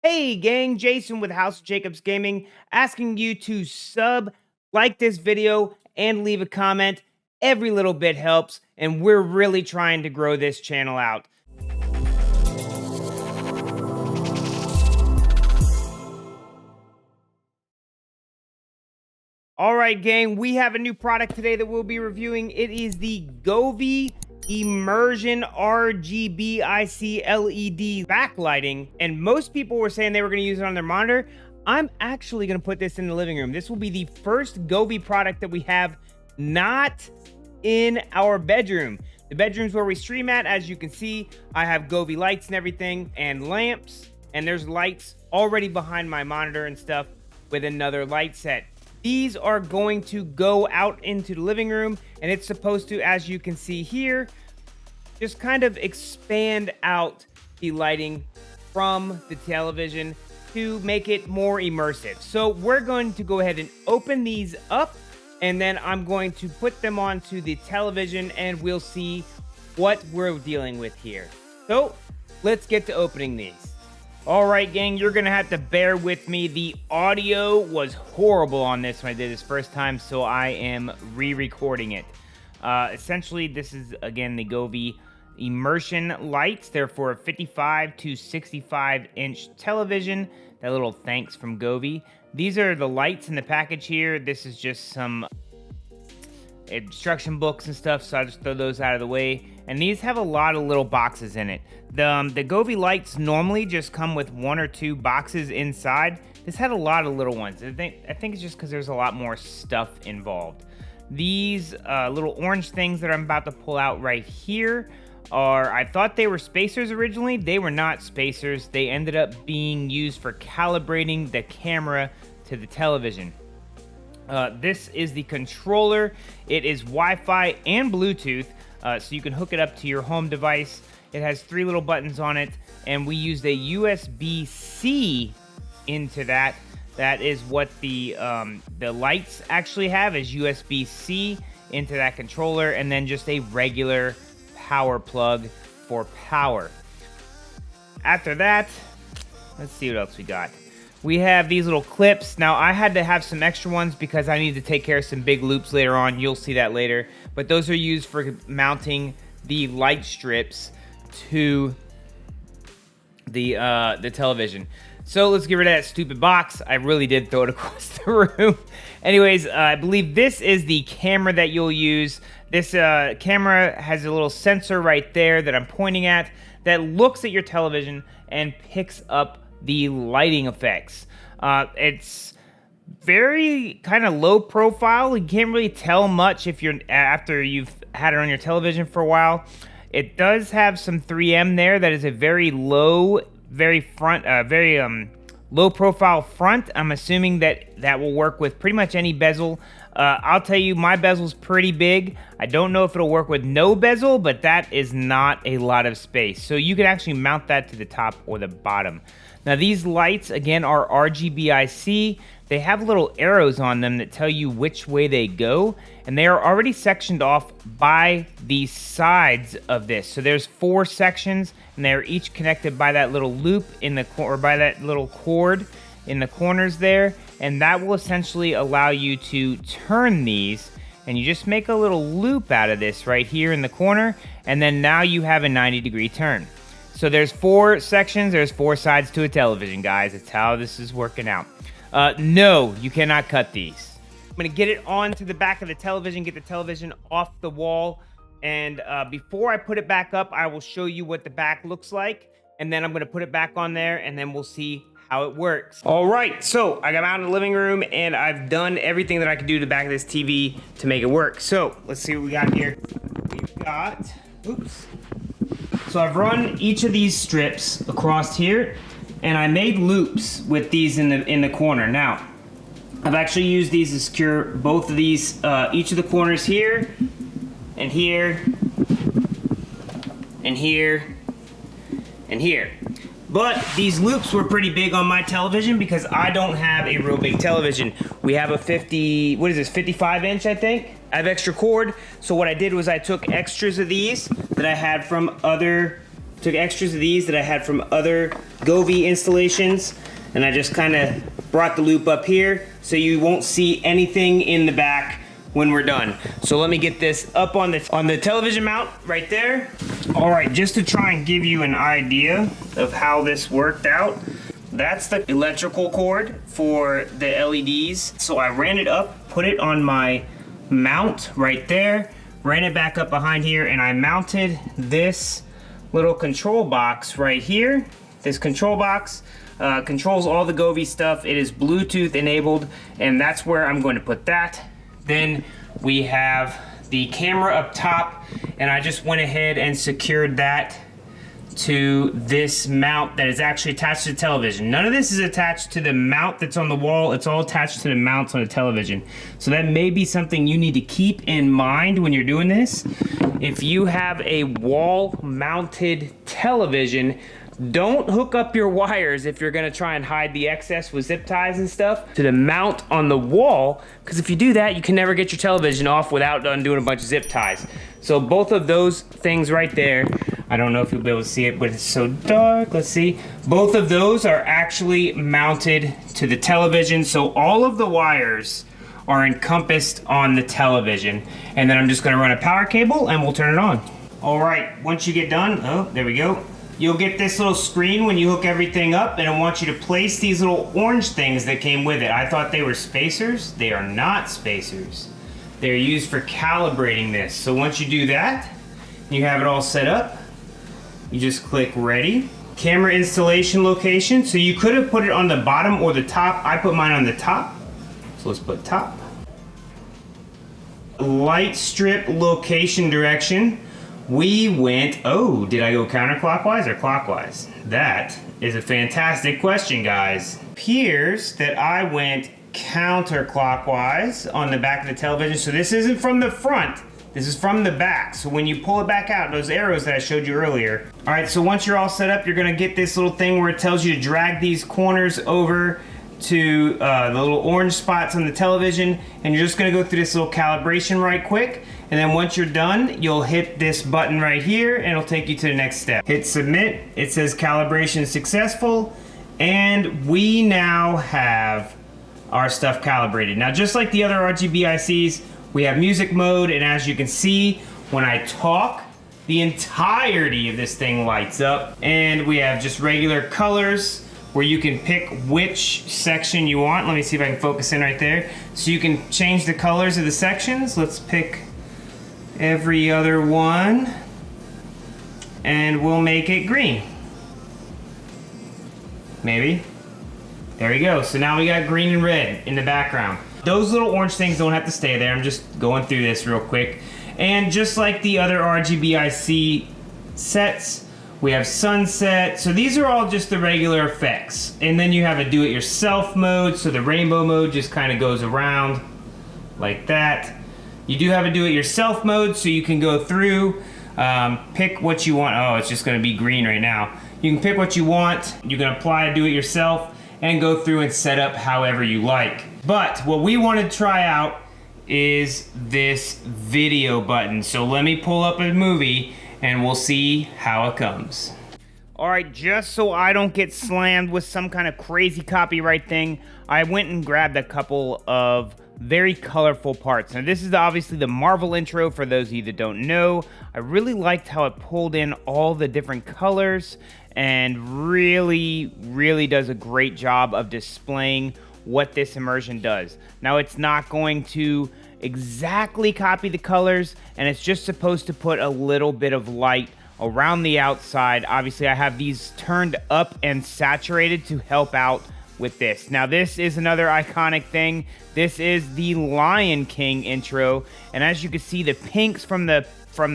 Hey gang, Jason with HOJGaming asking you to like this video, and leave a comment. Every little bit helps, and we're really trying to grow this channel out. All right, gang, we have a new product today that we'll be reviewing. It is the Govee Immersion RGBIC LED backlighting, and most people were saying they were going to use it on their monitor. I'm actually going to put this in the living room. This will be the first Govee product that we have not in our bedroom. The bedroom's where we stream at. As you can see, I have Govee lights and everything, and lamps, and there's lights already behind my monitor and stuff with another light set. These are going to go out into the living room, and it's supposed to, as you can see here, just kind of expand out the lighting from the television to make it more immersive. So we're going to go ahead and open these up, and then I'm going to put them onto the television, and we'll see what we're dealing with here. So let's get to opening these. All right, gang, you're gonna have to bear with me. The audio was horrible on this when I did this first time, so I am re-recording it. Essentially, this is, again, the Govee Immersion lights. They're for a 55 to 65 inch television. That little thanks from Govee. These are the lights in the package here. This is just some instruction books and stuff, so I'll just throw those out of the way. And these have a lot of little boxes in it. The Govee lights normally just come with 1 or 2 boxes inside. This had a lot of little ones. I think it's just because there's a lot more stuff involved. These little orange things that I'm about to pull out right here are, I thought they were spacers originally. They were not spacers. They ended up being used for calibrating the camera to the television. This is the controller. It is Wi-Fi and Bluetooth, so you can hook it up to your home device. It has 3 little buttons on it, and we used a USB-C into that. That is what the lights actually have, is USB-C into that controller, and then just a regular power plug for power. After that, let's see what else we got. We have these little clips. Now, I had to have some extra ones because I need to take care of some big loops later on. You'll see that later. But those are used for mounting the light strips to the television. So let's get rid of that stupid box. I really did throw it across the room. Anyways, I believe this is the camera that you'll use. This camera has a little sensor right there that I'm pointing at that looks at your television and picks up the lighting effects. It's very kind of low profile. You can't really tell much if you're after you've had it on your television for a while. It does have some 3M there. That is a very low, very low profile front. I'm assuming that will work with pretty much any bezel. I'll tell you, my bezel's pretty big. I don't know if it'll work with no bezel, but that is not a lot of space. So you can actually mount that to the top or the bottom. Now, these lights, again, are RGBIC. They have little arrows on them that tell you which way they go, and they are already sectioned off by the sides of this. So there's 4 sections, and they are each connected by that little loop in the or by that little cord in the corners there, and that will essentially allow you to turn these, and you just make a little loop out of this right here in the corner, and then now you have a 90-degree turn. So there's 4 sections, there's 4 sides to a television, guys. That's how this is working out. No, you cannot cut these. I'm gonna get it onto the back of the television, get the television off the wall, and before I put it back up, I will show you what the back looks like, and then I'm gonna put it back on there, and then we'll see how it works. All right, so I got out in the living room, and I've done everything that I can do to the back of this TV to make it work. So let's see what we got here. We've got, oops. So I've run each of these strips across here, and I made loops with these in the corner. Now, I've actually used these to secure both of these, each of the corners here, and here, and here, and here. But these loops were pretty big on my television because I don't have a real big television. We have a 55 inch, I think. I have extra cord, so what I did was I took extras of these that I had from other Took extras of these that I had from other Govee installations, and I just kind of brought the loop up here so you won't see anything in the back when we're done. So let me get this up on the television mount right there. All right, just to try and give you an idea of how this worked out, that's the electrical cord for the LEDs. So I ran it up, put it on my mount right there, ran it back up behind here, and I mounted this little control box right here. This control box controls all the Govee stuff. It is Bluetooth enabled, and that's where I'm going to put that. Then we have the camera up top, and I just went ahead and secured that to this mount that is actually attached to the television. None of this is attached to the mount that's on the wall. It's all attached to the mounts on the television. So that may be something you need to keep in mind when you're doing this. If you have a wall-mounted television, don't hook up your wires if you're gonna try and hide the excess with zip ties and stuff to the mount on the wall, because if you do that, you can never get your television off without undoing a bunch of zip ties. So both of those things right there, I don't know if you'll be able to see it, but it's so dark, let's see. Both of those are actually mounted to the television, so all of the wires are encompassed on the television. And then I'm just gonna run a power cable and we'll turn it on. All right, once you get done, oh, there we go. You'll get this little screen when you hook everything up, and I want you to place these little orange things that came with it. I thought they were spacers. They are not spacers. They're used for calibrating this. So once you do that, you have it all set up, you just click ready. Camera installation location. So you could have put it on the bottom or the top. I put mine on the top. So let's put top. Light strip location direction. We went, oh, did I go counterclockwise or clockwise? That is a fantastic question, guys. Appears that I went counterclockwise on the back of the television. So this isn't from the front, this is from the back. So when you pull it back out, those arrows that I showed you earlier. All right, so once you're all set up, you're gonna get this little thing where it tells you to drag these corners over to the little orange spots on the television, and you're just gonna go through this little calibration right quick. And then once you're done, you'll hit this button right here and it'll take you to the next step. Hit submit, it says calibration successful, and we now have our stuff calibrated. Now, just like the other RGBICs, we have music mode, and as you can see, when I talk, the entirety of this thing lights up. And we have just regular colors where you can pick which section you want. Let me see if I can focus in right there. So you can change the colors of the sections. Let's pick every other one, and we'll make it green. Maybe. There we go. So now we got green and red in the background. Those little orange things don't have to stay there. I'm just going through this real quick. And just like the other RGBIC sets, we have sunset. So these are all just the regular effects. And then you have a do-it-yourself mode. So the rainbow mode just kind of goes around like that. You do have a do-it-yourself mode, so you can go through, pick what you want. Oh, it's just gonna be green right now. You can pick what you want. You can apply a do-it-yourself and go through and set up however you like. But what we want to try out is this video button. So let me pull up a movie and we'll see how it comes. All right, just so I don't get slammed with some kind of crazy copyright thing, I went and grabbed a couple of very colorful parts. Now this is obviously the Marvel intro for those of you that don't know. I really liked how it pulled in all the different colors and really does a great job of displaying what this immersion does. Now it's not going to exactly copy the colors, and it's just supposed to put a little bit of light around the outside. Obviously I have these turned up and saturated to help out with this. Now this is another iconic thing. This is the Lion King intro, and as you can see, the pinks from the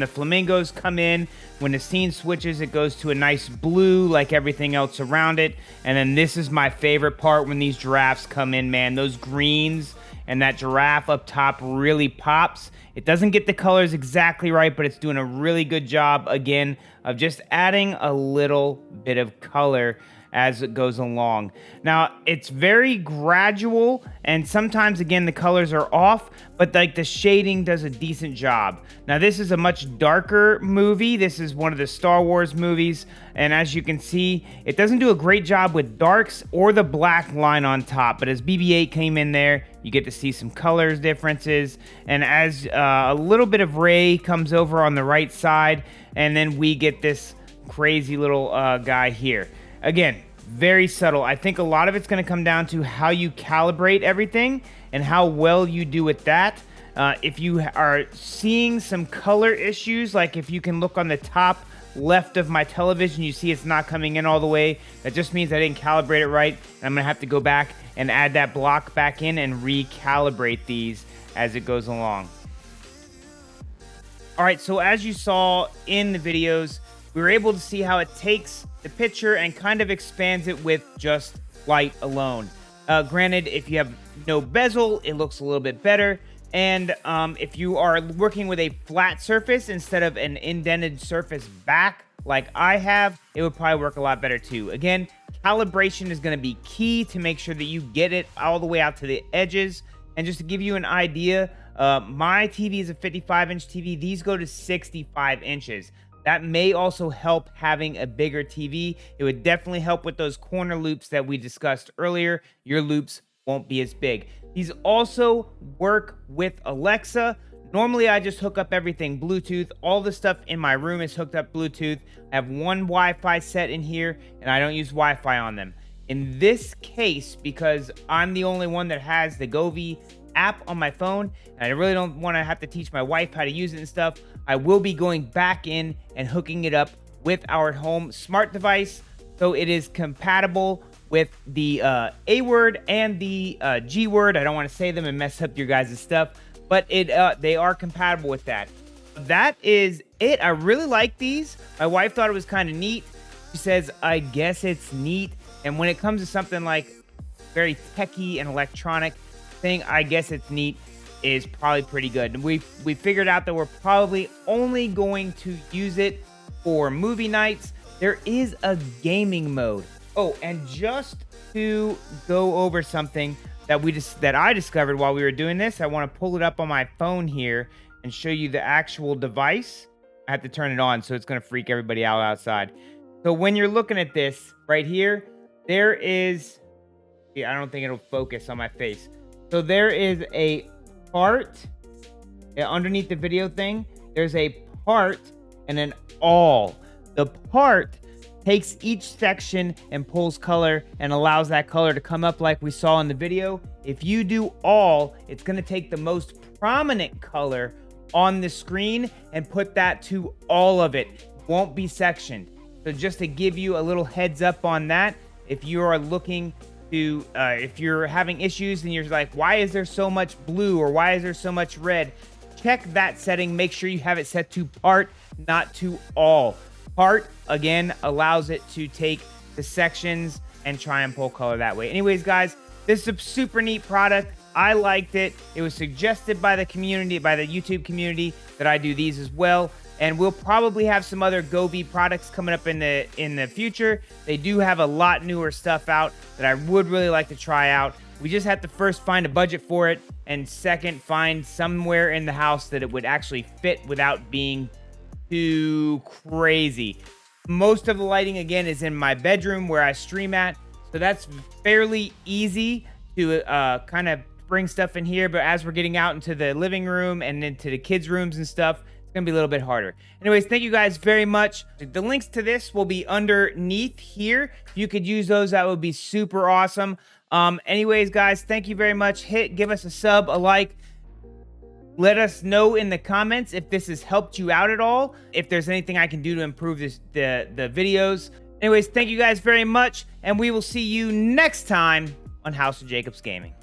flamingos come in. When the scene switches, it goes to a nice blue like everything else around it. And then this is my favorite part when these giraffes come in, man. Those greens and that giraffe up top really pops. It doesn't get the colors exactly right, but it's doing a really good job, again, of just adding a little bit of color as it goes along. Now, it's very gradual, and sometimes, again, the colors are off, but like the shading does a decent job. Now, this is a much darker movie. This is one of the Star Wars movies, and as you can see, it doesn't do a great job with darks or the black line on top, but as BB-8 came in there, you get to see some colors differences, and as a little bit of Ray comes over on the right side, and then we get this crazy little guy here. Again, very subtle. I think a lot of it's going to come down to how you calibrate everything and how well you do with that. If you are seeing some color issues, like if you can look on the top left of my television, you see it's not coming in all the way. That just means I didn't calibrate it right, and I'm going to have to go back and add that block back in and recalibrate these as it goes along. All right, so as you saw in the videos, we were able to see how it takes the picture and kind of expands it with just light alone. Granted, if you have no bezel, it looks a little bit better. And if you are working with a flat surface instead of an indented surface back like I have, it would probably work a lot better too. Again, calibration is going to be key to make sure that you get it all the way out to the edges. And just to give you an idea, my TV is a 55-inch TV. These go to 65 inches. That may also help having a bigger TV. It would definitely help with those corner loops that we discussed earlier. Your loops won't be as big. These also work with Alexa. Normally, I just hook up everything Bluetooth. All the stuff in my room is hooked up Bluetooth. I have one Wi-Fi set in here, and I don't use Wi-Fi on them. In this case, because I'm the only one that has the Govee app on my phone, and I really don't want to have to teach my wife how to use it and stuff, I will be going back in and hooking it up with our home smart device, so it is compatible with the A word and the G word. I don't want to say them and mess up your guys' stuff, but they are compatible with that. That is it. I really like these. My wife thought it was kind of neat. She says, I guess it's neat. And when it comes to something like very techie and electronic thing, I guess it's neat is probably pretty good. And we figured out that we're probably only going to use it for movie nights. There is a gaming mode. Oh, and just to go over something that I discovered while we were doing this, I want to pull it up on my phone here and show you the actual device. I have to turn it on, so it's going to freak everybody out outside. So when you're looking at this right here, there is, I don't think it'll focus on my face. So there is a part underneath the video thing. There's a part and an all. The part takes each section and pulls color and allows that color to come up like we saw in the video. If you do all, it's going to take the most prominent color on the screen and put that to all of it. It won't be sectioned. So just to give you a little heads up on that, if you are looking to, if you're having issues and you're like, why is there so much blue or why is there so much red? Check that setting. Make sure you have it set to part, not to all. Part, again, allows it to take the sections and try and pull color that way. Anyways, guys, this is a super neat product. I liked it. It was suggested by the community, by the YouTube community, that I do these as well. And we'll probably have some other Govee products coming up in the future. They do have a lot newer stuff out that I would really like to try out. We just have to first find a budget for it, and second, find somewhere in the house that it would actually fit without being too crazy. Most of the lighting, again, is in my bedroom where I stream at, so that's fairly easy to kind of bring stuff in here. But as we're getting out into the living room and into the kids' rooms and stuff, gonna be a little bit harder. Anyways, thank you guys very much. The links to this will be underneath here. If you could use those, that would be super awesome. Anyways, guys, thank you very much. Give us a sub, a like. Let us know in the comments if this has helped you out at all, if there's anything I can do to improve the videos. Anyways, thank you guys very much, and we will see you next time on House of Jacobs Gaming.